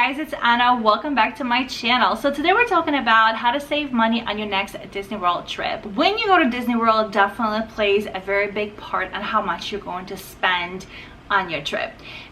guys, it's Anna. Welcome back to my channel. So today we're talking about how to save money on your next Disney World trip. When you go to Disney World, definitely plays a very big part on how much you're going to spend on your trip.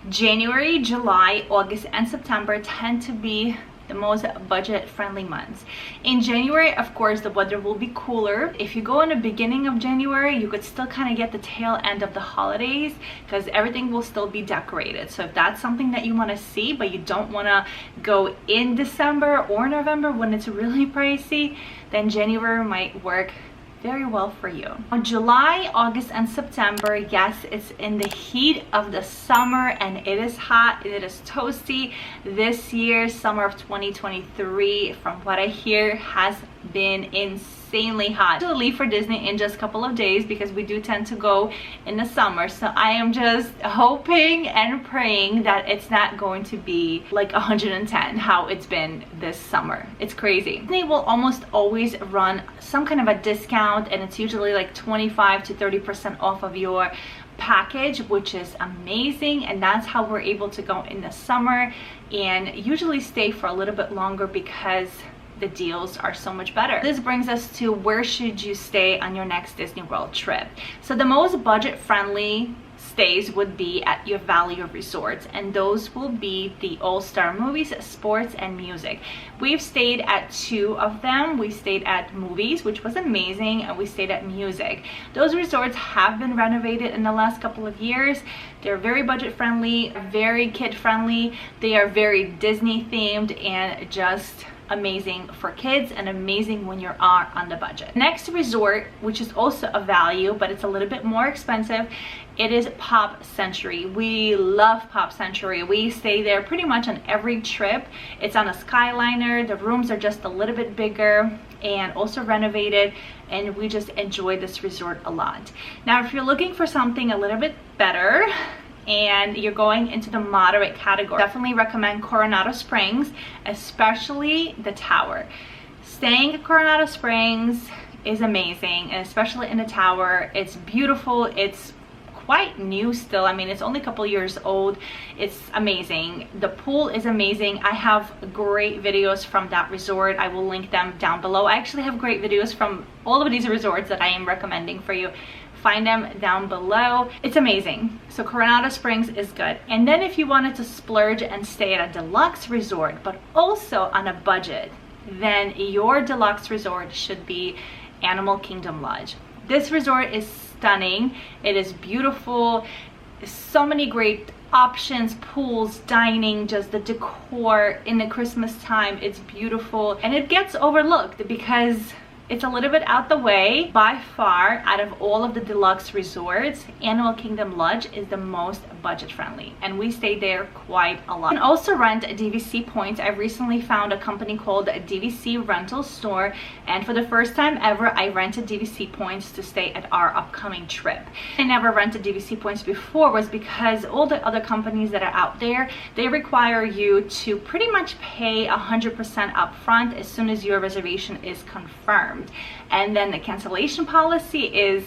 January, July, August, and September tend to be the most budget-friendly months. In January, of course, the weather will be cooler. If you go in the beginning of January, you could still kind of get the tail end of the holidays because everything will still be decorated. So if that's something that you want to see, but you don't want to go in December or November when it's really pricey, then January might work very well for you. On July, August, and September, yes, it's in the heat of the summer and it is hot, it is toasty. This year, summer of 2023, from what I hear, has been insanely hot. I'll leave for Disney in just a couple of days because we do tend to go in the summer. So I am just hoping and praying that it's not going to be like 110 how it's been this summer. It's crazy. Disney will almost always run some kind of a discount, and it's usually like 25 to 30% off of your package, which is amazing. And that's how we're able to go in the summer and usually stay for a little bit longer because the deals are so much better. This brings us to where should you stay on your next Disney World trip. So the most budget-friendly stays would be at your value resorts, and those will be the All-Star Movies, Sports, and Music. We've stayed at 2 of them. We stayed at Movies, which was amazing, and we stayed at Music. Those resorts have been renovated in the last couple of years. They're very budget-friendly, very kid-friendly. They are very Disney themed and just amazing for kids and amazing when you are on the budget. Next resort, which is also a value but it's a little bit more expensive, it is Pop Century. We love Pop Century. We stay there pretty much on every trip. It's on a Skyliner. The rooms are just a little bit bigger and also renovated, and we just enjoy this resort a lot. Now if you're looking for something a little bit better and you're going into the moderate category, definitely recommend Coronado Springs, especially the tower. Staying at Coronado Springs is amazing, and especially in the tower, it's beautiful. It's quite new still. I mean, it's only a couple years old. It's amazing. The pool is amazing. I have great videos from that resort. I will link them down below. I actually have great videos from all of these resorts that I am recommending for you. Find them down below. It's amazing. So Coronado Springs is good. And then if you wanted to splurge and stay at a deluxe resort but also on a budget, then your deluxe resort should be Animal Kingdom Lodge. This resort is stunning. It is beautiful. So many great options, pools, dining, just the decor in the Christmas time. It's beautiful, and it gets overlooked because it's a little bit out the way. By far, out of all of the deluxe resorts, Animal Kingdom Lodge is the most budget friendly, and we stayed there quite a lot. You can also rent DVC points. I recently found a company called DVC Rental Store, and for the first time ever, I rented DVC points to stay at our upcoming trip. I never rented DVC points before was because all the other companies that are out there, they require you to pretty much pay 100% upfront as soon as your reservation is confirmed. And then the cancellation policy is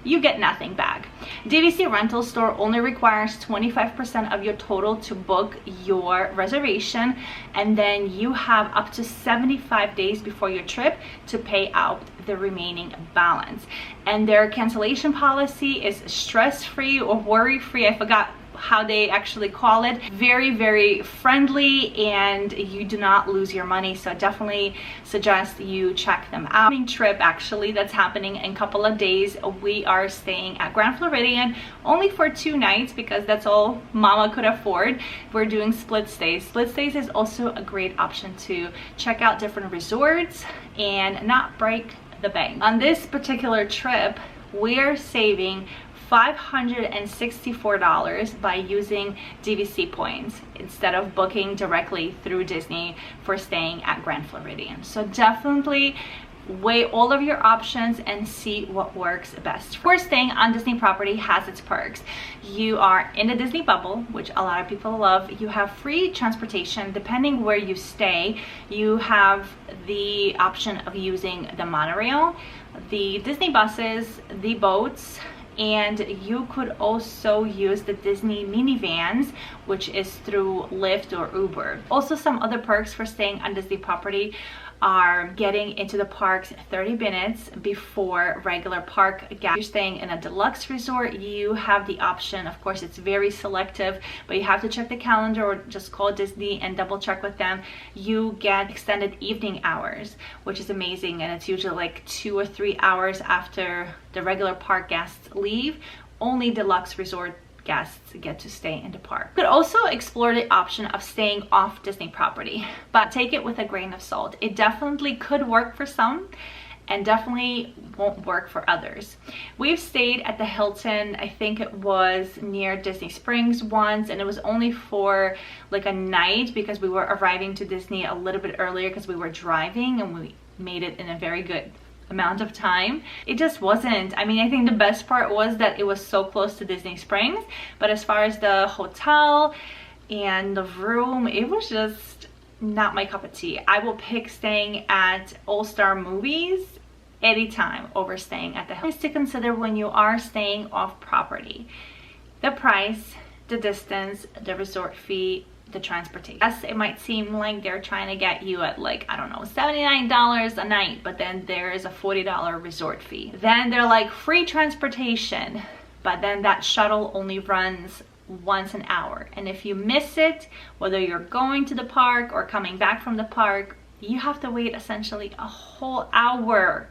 you get nothing back. DVC Rental Store only requires 25% of your total to book your reservation, and then you have up to 75 days before your trip to pay out the remaining balance. And their cancellation policy is stress-free or worry-free. I forgot how they actually call it. Very, very friendly, and you do not lose your money. So definitely suggest you check them out. Trip actually that's happening in a couple of days. We are staying at Grand Floridian only for 2 nights because that's all mama could afford. We're doing split stays. Split stays is also a great option to check out different resorts and not break the bank. On this particular trip, we're saving $564 by using DVC points instead of booking directly through Disney for staying at Grand Floridian. So definitely weigh all of your options and see what works best. Of course, staying on Disney property has its perks. You are in the Disney bubble, which a lot of people love. You have free transportation depending where you stay. You have the option of using the monorail, the Disney buses, the boats, And you could also use the Disney minivans, which is through Lyft or Uber. Also, some other perks for staying on Disney property are getting into the parks 30 minutes before regular park guests. If you're staying in a deluxe resort, you have the option, of course it's very selective, but you have to check the calendar or just call Disney and double check with them. You get extended evening hours, which is amazing, and it's usually like 2 or 3 hours after the regular park guests leave. Only deluxe resort guests get to stay in the park. You could also explore the option of staying off Disney property, but take it with a grain of salt. It definitely could work for some and definitely won't work for others. We've stayed at the Hilton, I think it was near Disney Springs once, and it was only for like a night because we were arriving to Disney a little bit earlier because we were driving, and we made it in a very good amount of time. It just wasn't, I mean, I think the best part was that it was so close to Disney Springs, but as far as the hotel and the room, it was just not my cup of tea. I will pick staying at All-Star Movies anytime over staying at the Hilton. Things to consider when you are staying off property: the price, the distance, the resort fee, the transportation. Yes, it might seem like they're trying to get you at like, I don't know, $79 a night, but then there is a $40 resort fee. Then they're like free transportation, but then that shuttle only runs once an hour. And if you miss it, whether you're going to the park or coming back from the park, you have to wait essentially a whole hour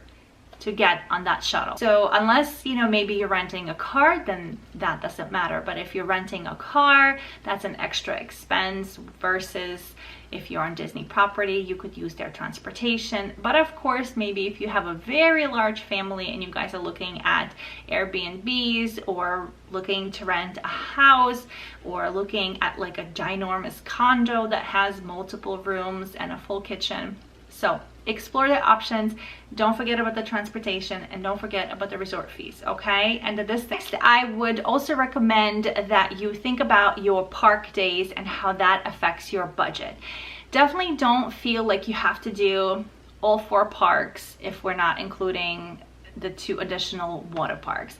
to get on that shuttle. So unless, you know, maybe you're renting a car, then that doesn't matter. But if you're renting a car, that's an extra expense, versus if you're on Disney property, you could use their transportation. But of course, maybe if you have a very large family and you guys are looking at Airbnbs or looking to rent a house or looking at like a ginormous condo that has multiple rooms and a full kitchen. So explore the options. Don't forget about the transportation, and don't forget about the resort fees, okay? And this next, I would also recommend that you think about your park days and how that affects your budget. Definitely don't feel like you have to do all 4 parks if we're not including the 2 additional water parks.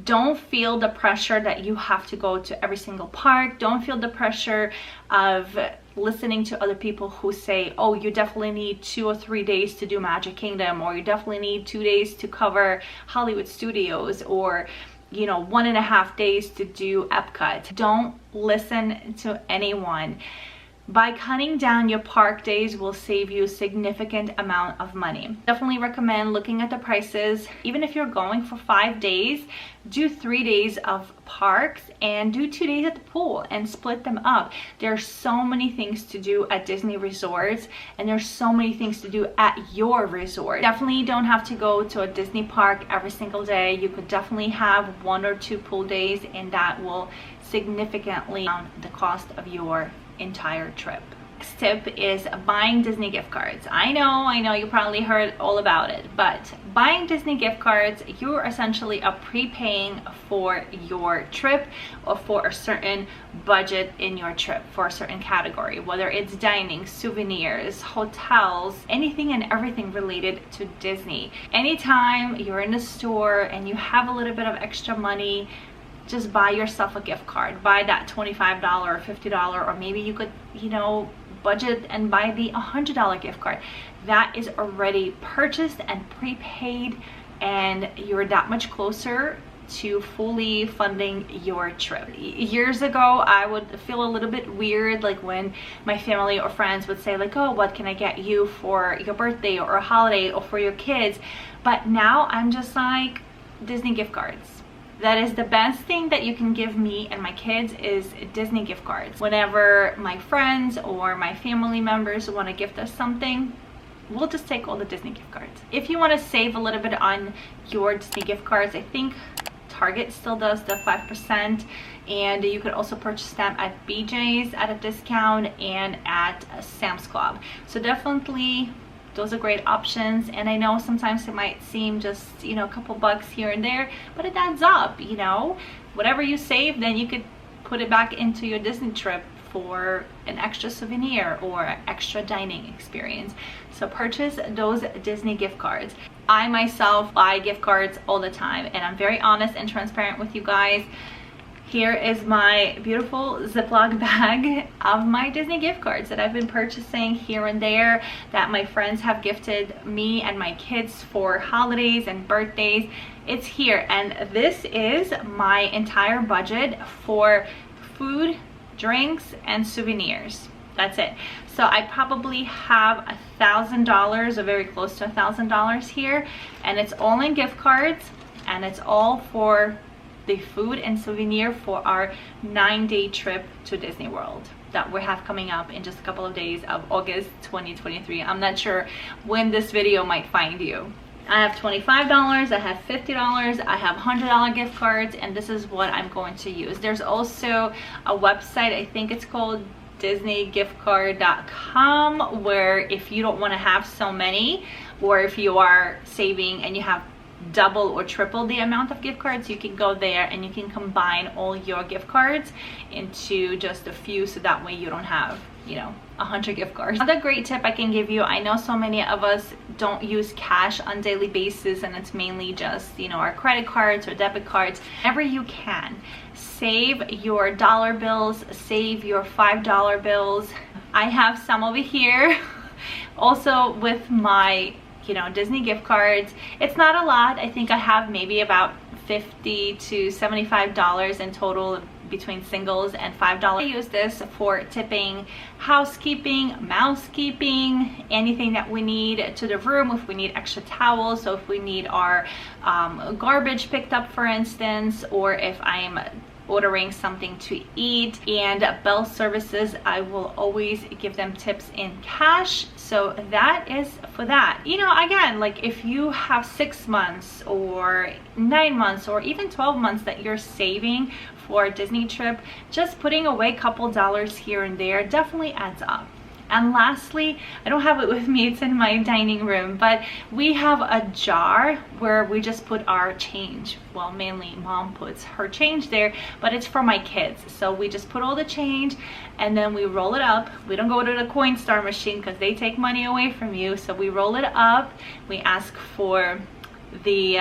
Don't feel the pressure that you have to go to every single park. Don't feel the pressure of listening to other people who say, oh, you definitely need 2 or 3 days to do Magic Kingdom, or you definitely need 2 days to cover Hollywood Studios, or, you know, 1.5 days to do Epcot. Don't listen to anyone. By cutting down your park days will save you a significant amount of money. Definitely recommend looking at the prices. Even if you're going for 5 days, do 3 days of parks and do 2 days at the pool and split them up. There are so many things to do at Disney resorts, and there's so many things to do at your resort. Definitely don't have to go to a Disney park every single day. You could definitely have 1 or 2 pool days, and that will significantly down the cost of your entire trip. Next tip is buying Disney gift cards. I know you probably heard all about it, but buying Disney gift cards, you're essentially prepaying for your trip or for a certain budget in your trip, for a certain category, whether it's dining, souvenirs, hotels, anything and everything related to Disney. Anytime you're in the store and you have a little bit of extra money, just buy yourself a gift card. Buy that $25 or $50, or maybe you could, you know, budget and buy the $100 gift card. That is already purchased and prepaid, and you're that much closer to fully funding your trip. Years ago, I would feel a little bit weird, like when my family or friends would say like, oh, what can I get you for your birthday or a holiday or for your kids? But now I'm just like, Disney gift cards. That is the best thing that you can give me and my kids, is Disney gift cards. Whenever my friends or my family members want to gift us something, we'll just take all the Disney gift cards. If you want to save a little bit on your Disney gift cards, I think Target still does the 5%, and you could also purchase them at BJ's at a discount and at Sam's Club. So definitely those are great options. And I know sometimes it might seem just, you know, a couple bucks here and there, but it adds up. You know, whatever you save, then you could put it back into your Disney trip for an extra souvenir or extra dining experience. So purchase those Disney gift cards. I myself buy gift cards all the time, and I'm very honest and transparent with you guys. Here is my beautiful Ziploc bag of my Disney gift cards that I've been purchasing here and there, that my friends have gifted me and my kids for holidays and birthdays. It's here, and this is my entire budget for food, drinks, and souvenirs. That's it. So I probably have $1,000 or very close to $1,000 here, and it's all in gift cards, and it's all for the food and souvenir for our 9-day trip to Disney World that we have coming up in just a couple of days of August 2023. I'm not sure when this video might find you. I have $25, I have $50, I have $100 gift cards, and this is what I'm going to use. There's also a website, I think it's called disneygiftcard.com, where if you don't want to have so many, or if you are saving and you have double or triple the amount of gift cards, you can go there and you can combine all your gift cards into just a few, so that way you don't have, you know, 100 gift cards. Another great tip I can give you, I know so many of us don't use cash on daily basis, and it's mainly just, you know, our credit cards or debit cards. Whenever you can, save your dollar bills, save your $5 bills. I have some over here also with my, you know, Disney gift cards. It's not a lot. I think I have maybe about $50 to $75 in total between singles and $5. I use this for tipping, housekeeping, mousekeeping, anything that we need to the room. If we need extra towels, so if we need our garbage picked up, for instance, or if I'm ordering something to eat. And bell services, I will always give them tips in cash. So that is for that. You know, again, like if you have 6 months or 9 months or even 12 months that you're saving for a Disney trip, just putting away a couple dollars here and there definitely adds up. And lastly, I don't have it with me, it's in my dining room, but we have a jar where we just put our change. Well, mainly mom puts her change there, but it's for my kids. So we just put all the change and then we roll it up. We don't go to the Coinstar machine because they take money away from you. So we roll it up. We ask for the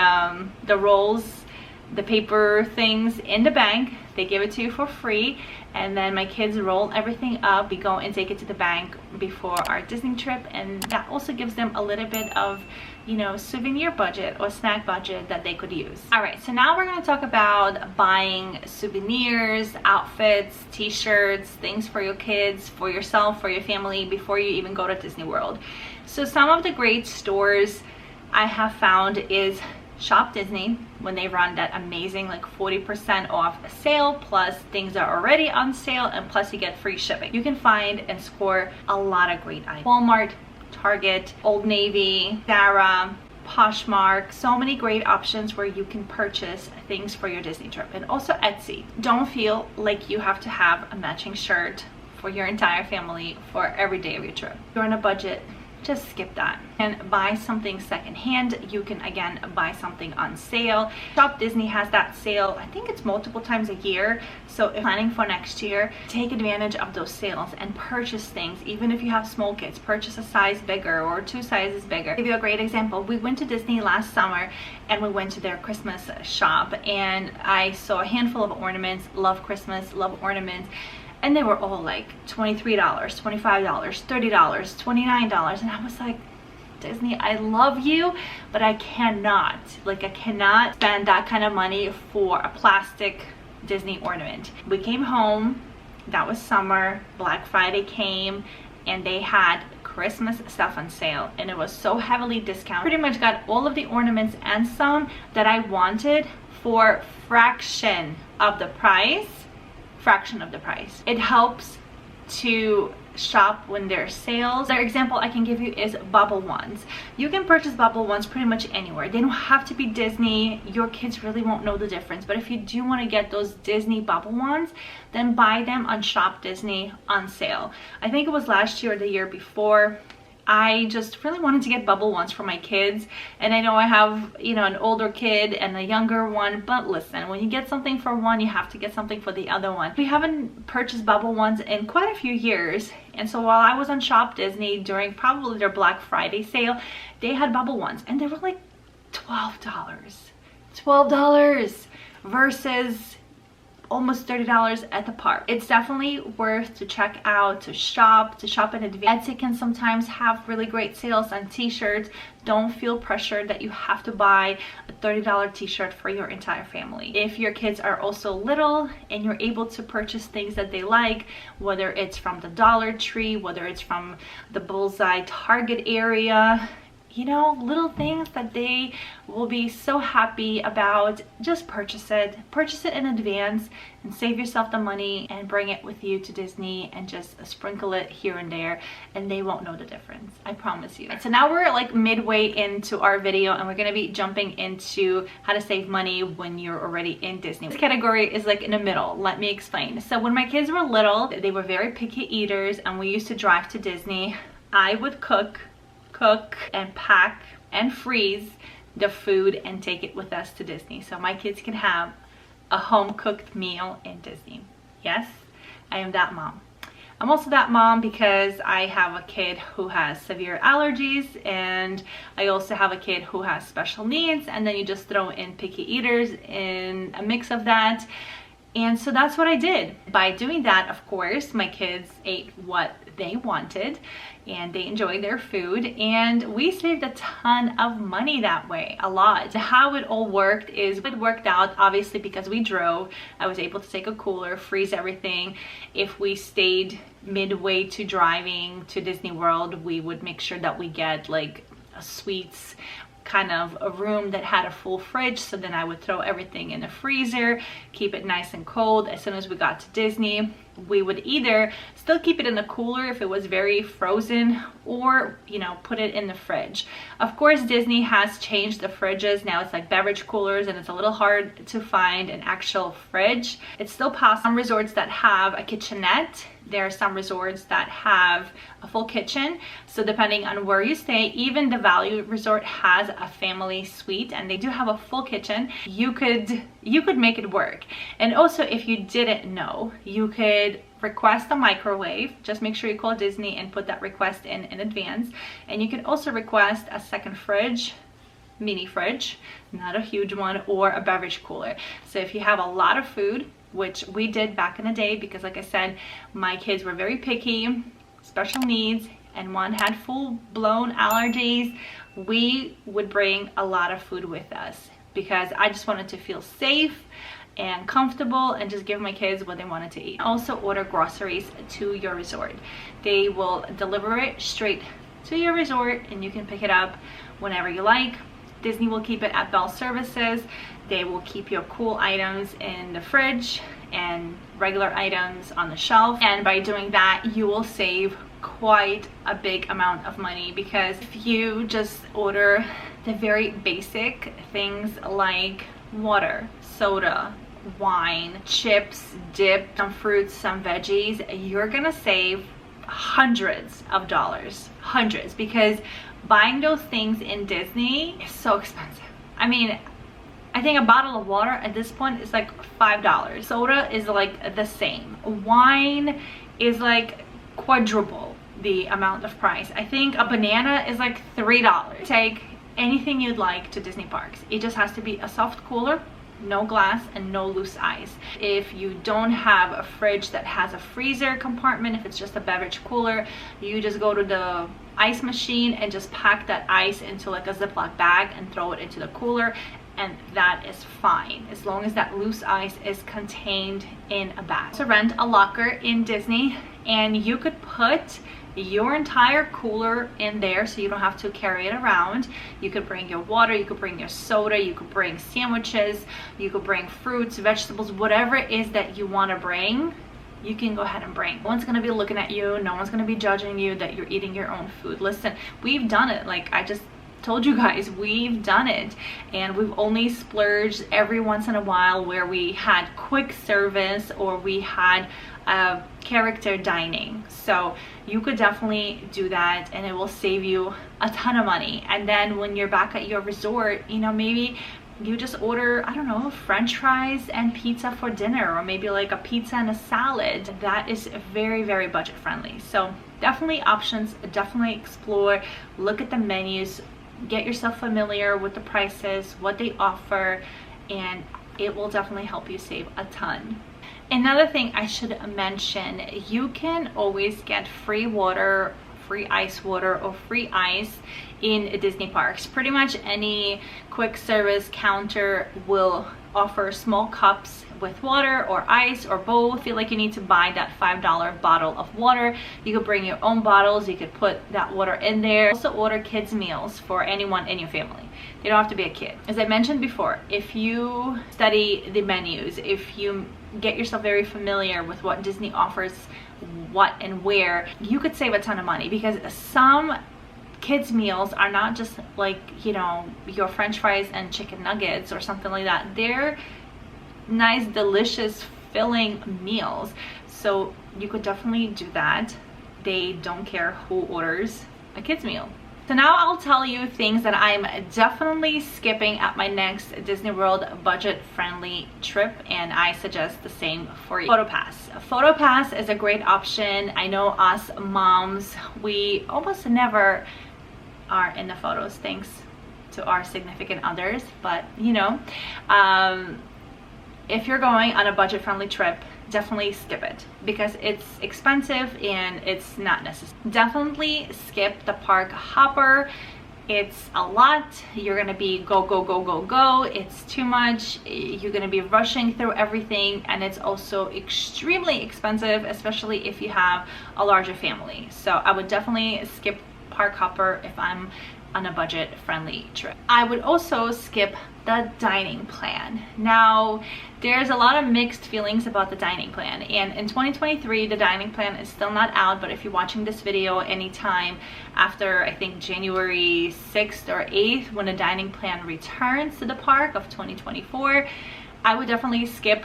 rolls, the paper things in the bank. They give it to you for free, and then my kids roll everything up. We go and take it to the bank before our Disney trip, and that also gives them a little bit of, you know, souvenir budget or snack budget that they could use. All right, so now we're going to talk about buying souvenirs, outfits, t-shirts, things for your kids, for yourself, for your family before you even go to Disney World. So some of the great stores I have found is Shop Disney, when they run that amazing like 40% off sale, plus things are already on sale, and plus you get free shipping. You can find and score a lot of great items. Walmart, Target, Old Navy, Zara, Poshmark, so many great options where you can purchase things for your Disney trip. And also Etsy. Don't feel like you have to have a matching shirt for your entire family for every day of your trip. If you're on a budget, just skip that and buy something secondhand. You can again buy something on sale. Shop Disney has that sale, I think it's multiple times a year, so if planning for next year, take advantage of those sales and purchase things. Even if you have small kids, purchase a size bigger or 2 sizes bigger. I'll give you a great example. We went to Disney last summer and we went to their Christmas shop, and I saw a handful of ornaments. Love Christmas, love ornaments. And they were all like $23, $25, $30, $29. And I was like, Disney, I love you, but I cannot spend that kind of money for a plastic Disney ornament. We came home, that was summer, Black Friday came, and they had Christmas stuff on sale, and it was so heavily discounted. Pretty much got all of the ornaments and some that I wanted for fraction of the price. It helps to shop when there's sales. Another example I can give you is bubble wands. You can purchase bubble wands pretty much anywhere. They don't have to be Disney. Your kids really won't know the difference, but if you do want to get those Disney bubble wands, then buy them on Shop Disney on sale. I think it was last year or the year before. I just really wanted to get bubble wands for my kids, and I know I have, you know, an older kid and a younger one, but listen, when you get something for one, you have to get something for the other one. We haven't purchased bubble wands in quite a few years, and so while I was on Shop Disney during probably their Black Friday sale, they had bubble wands, and they were like $12. $12 versus almost $30 at the park. It's definitely worth to check out, to shop in advance. Etsy can sometimes have really great sales on t-shirts. Don't feel pressured that you have to buy a $30 t-shirt for your entire family. If your kids are also little and you're able to purchase things that they like, whether it's from the Dollar Tree, whether it's from the Bullseye Target area, you know, little things that they will be so happy about, just purchase it in advance and save yourself the money and bring it with you to Disney and just sprinkle it here and there, and they won't know the difference, I promise you. So now we're like midway into our video and we're gonna be jumping into how to save money when you're already in Disney. This category is like in the middle. Let me explain. So when my kids were little, they were very picky eaters and we used to drive to Disney. I would cook and pack and freeze the food and take it with us to Disney so my kids can have a home cooked meal in Disney. Yes, I am that mom. I'm also that mom because I have a kid who has severe allergies, and I also have a kid who has special needs, and then you just throw in picky eaters in a mix of that. And so that's what I did. By doing that, of course, my kids ate what they wanted and they enjoyed their food, and we saved a ton of money that way, a lot. How it all worked is, it worked out obviously because we drove. I was able to take a cooler, freeze everything. If we stayed midway to driving to Disney World, we would make sure that we get like a suites kind of a room that had a full fridge, so then I would throw everything in the freezer, keep it nice and cold. As soon as we got to Disney, we would either still keep it in the cooler if it was very frozen, or, you know, put it in the fridge. Of course, Disney has changed the fridges. Now it's like beverage coolers and it's a little hard to find an actual fridge. It's still possible. Some resorts that have a kitchenette, there are some resorts that have a full kitchen. So depending on where you stay, even the Value Resort has a family suite and they do have a full kitchen. You could make it work. And also, if you didn't know, you could request a microwave. Just make sure you call Disney and put that request in advance. And you can also request a second fridge, mini fridge, not a huge one, or a beverage cooler. So if you have a lot of food, which we did back in the day, because like I said, my kids were very picky, special needs, and one had full-blown allergies, we would bring a lot of food with us because I just wanted to feel safe and comfortable and just give my kids what they wanted to eat. Also order groceries to your resort. They will deliver it straight to your resort and you can pick it up whenever you like. Disney will keep it at Bell Services. They will keep your cool items in the fridge and regular items on the shelf. And by doing that, you will save quite a big amount of money, because if you just order the very basic things like water, soda, wine, chips, dip, some fruits, some veggies, you're gonna save hundreds of dollars, hundreds, because buying those things in Disney is so expensive. I mean, I think a bottle of water at this point is like $5. Soda is like the same. Wine is like quadruple the amount of price. I think a banana is like $3. Take anything you'd like to Disney parks. It just has to be a soft cooler, no glass, and no loose ice. If you don't have a fridge that has a freezer compartment, if it's just a beverage cooler, you just go to the ice machine and just pack that ice into like a Ziploc bag and throw it into the cooler, and that is fine as long as that loose ice is contained in a bag. So rent a locker in Disney and you could put your entire cooler in there so you don't have to carry it around. You could bring your water, you could bring your soda, you could bring sandwiches, you could bring fruits, vegetables, whatever it is that you want to bring, you can go ahead and bring. No one's gonna be looking at you, no one's gonna be judging you that you're eating your own food. Listen, we've done it. Like I just told you guys, we've done it, and we've only splurged every once in a while where we had quick service or we had character dining. So you could definitely do that and it will save you a ton of money. And then when you're back at your resort, you know, maybe you just order, I don't know, French fries and pizza for dinner, or maybe like a pizza and a salad. That is very, very budget friendly. So definitely options, definitely explore, look at the menus, get yourself familiar with the prices, what they offer, and it will definitely help you save a ton. Another thing I should mention, you can always get free water, free ice water, or free ice in Disney parks. Pretty much any quick service counter will offer small cups with water or ice or both. Feel like you need to buy that $5 bottle of water, you could bring your own bottles, you could put that water in there. Also order kids meals for anyone in your family. They don't have to be a kid. As I mentioned before, if you study the menus, if you get yourself very familiar with what Disney offers, what and where, you could save a ton of money, because some kids meals are not just like, you know, your french fries and chicken nuggets or something like that. They're nice, delicious, filling meals, so you could definitely do that. They don't care who orders a kids meal. So now I'll tell you things that I'm definitely skipping at my next Disney World budget-friendly trip, and I suggest the same for you. PhotoPass. PhotoPass is a great option. I know us moms, we almost never are in the photos thanks to our significant others, but you know, if you're going on a budget-friendly trip, definitely skip it because it's expensive and it's not necessary. Definitely skip the park hopper. It's a lot. You're gonna be go, go, go, go, go. It's too much. You're gonna be rushing through everything, and it's also extremely expensive, especially if you have a larger family. So I would definitely skip park hopper if I'm on a budget-friendly trip. I would also skip the dining plan. Now, there's a lot of mixed feelings about the dining plan, and in 2023 the dining plan is still not out, but if you're watching this video anytime after, I think, January 6th or 8th, when the dining plan returns to the park of 2024, I would definitely skip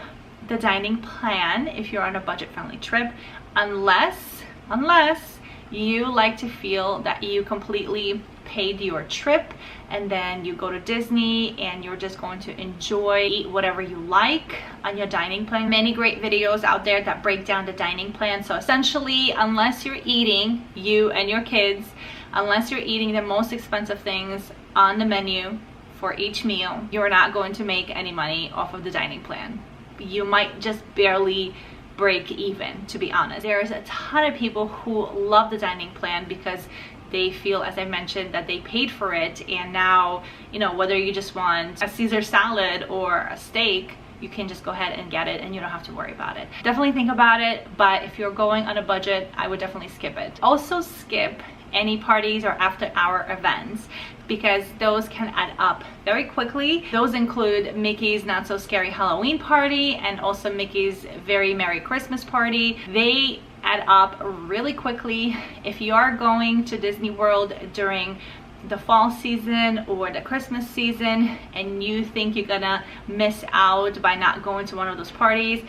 the dining plan if you're on a budget-friendly trip, unless you like to feel that you completely paid your trip and then you go to Disney and you're just going to enjoy, eat whatever you like on your dining plan. Many great videos out there that break down the dining plan. So essentially, unless you're eating, you and your kids, unless you're eating the most expensive things on the menu for each meal, you're not going to make any money off of the dining plan. You might just barely break even, to be honest. There's a ton of people who love the dining plan because they feel, as I mentioned, that they paid for it, and now, you know, whether you just want a Caesar salad or a steak, you can just go ahead and get it and you don't have to worry about it. Definitely think about it, but if you're going on a budget, I would definitely skip it. Also skip any parties or after hour events because those can add up very quickly. Those include Mickey's Not So Scary Halloween Party and also Mickey's Very Merry Christmas Party. They add up really quickly. If you are going to Disney World during the fall season or the Christmas season and you think you're gonna miss out by not going to one of those parties,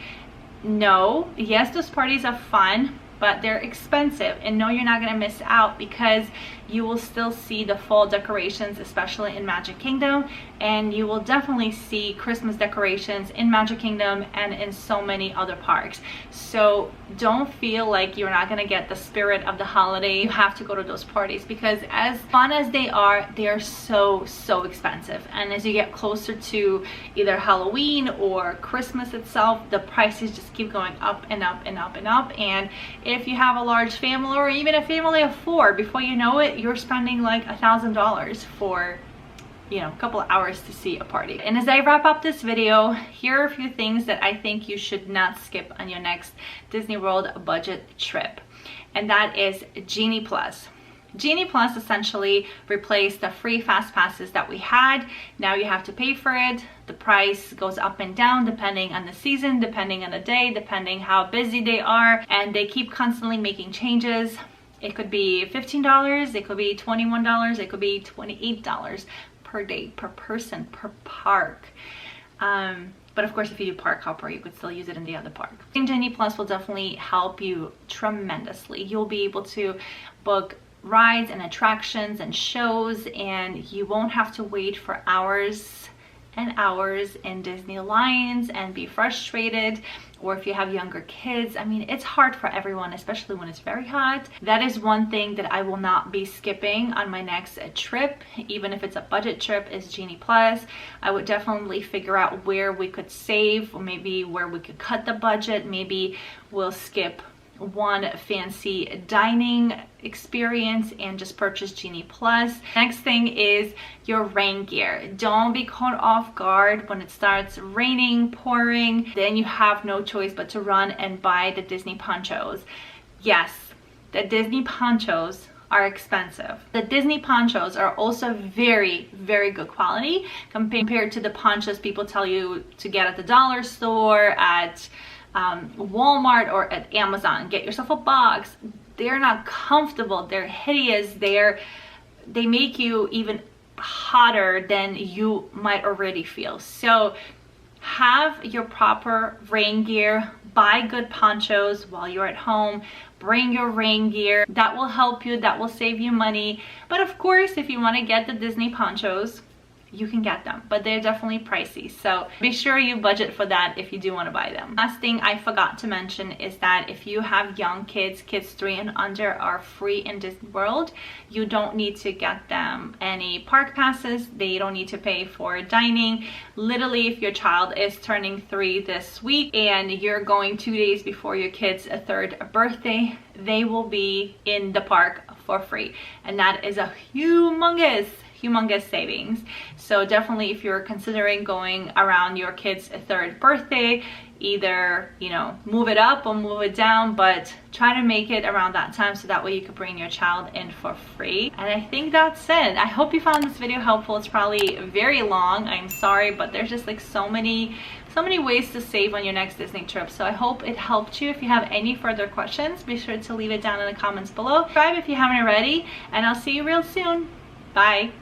no. Yes, those parties are fun, but they're expensive, and no, you're not gonna miss out because you will still see the fall decorations, especially in Magic Kingdom, and you will definitely see Christmas decorations in Magic Kingdom and in so many other parks. So don't feel like you're not gonna get the spirit of the holiday. You have to go to those parties because as fun as they are so expensive, and as you get closer to either Halloween or Christmas itself, the prices just keep going up and up and up and up. And if you have a large family or even a family of 4, before you know it, you're spending like $1,000 for, you know, a couple of hours to see a party. And as I wrap up this video, here are a few things that I think you should not skip on your next Disney World budget trip, and that is Genie Plus. Genie Plus essentially replaced the free fast passes that we had. Now you have to pay for it. The price goes up and down depending on the season, depending on the day, depending how busy they are, and they keep constantly making changes. It could be $15, it could be $21, it could be $28 per day, per person, per park. But of course, if you do park hopper, you could still use it in the other park. Genie Plus will definitely help you tremendously. You'll be able to book rides and attractions and shows, and you won't have to wait for hours and hours in Disney lines and be frustrated. Or if you have younger kids, I mean, it's hard for everyone, especially when it's very hot. That is one thing that I will not be skipping on my next trip, even if it's a budget trip, is Genie Plus. I would definitely figure out where we could save, or maybe where we could cut the budget. Maybe we'll skip one fancy dining experience and just purchase Genie Plus. Next thing is your rain gear. Don't be caught off guard when it starts raining, pouring. Then you have no choice but to run and buy the Disney ponchos. Yes, the Disney ponchos are expensive. The Disney ponchos are also very, very good quality compared to the ponchos people tell you to get at the dollar store, at Walmart, or at Amazon. Get yourself a box. They're not comfortable, they're hideous, they make you even hotter than you might already feel. So have your proper rain gear, buy good ponchos while you're at home, bring your rain gear. That will help you, that will save you money. But of course, if you want to get the Disney ponchos, you can get them, but they're definitely pricey, so be sure you budget for that if you do want to buy them. Last thing I forgot to mention is that if you have young kids, kids 3 and under are free in Disney World. You don't need to get them any park passes, they don't need to pay for dining. Literally, if your child is turning 3 this week and you're going 2 days before your kid's 3rd birthday, they will be in the park for free, and that is a humongous savings. So definitely, if you're considering going around your kid's 3rd birthday, either, you know, move it up or move it down, but try to make it around that time so that way you could bring your child in for free. And I think that's it. I hope you found this video helpful. It's probably very long, I'm sorry, but there's just like so many ways to save on your next Disney trip. So I hope it helped you. If you have any further questions, be sure to leave it down in the comments below. Subscribe if you haven't already, and I'll see you real soon. Bye.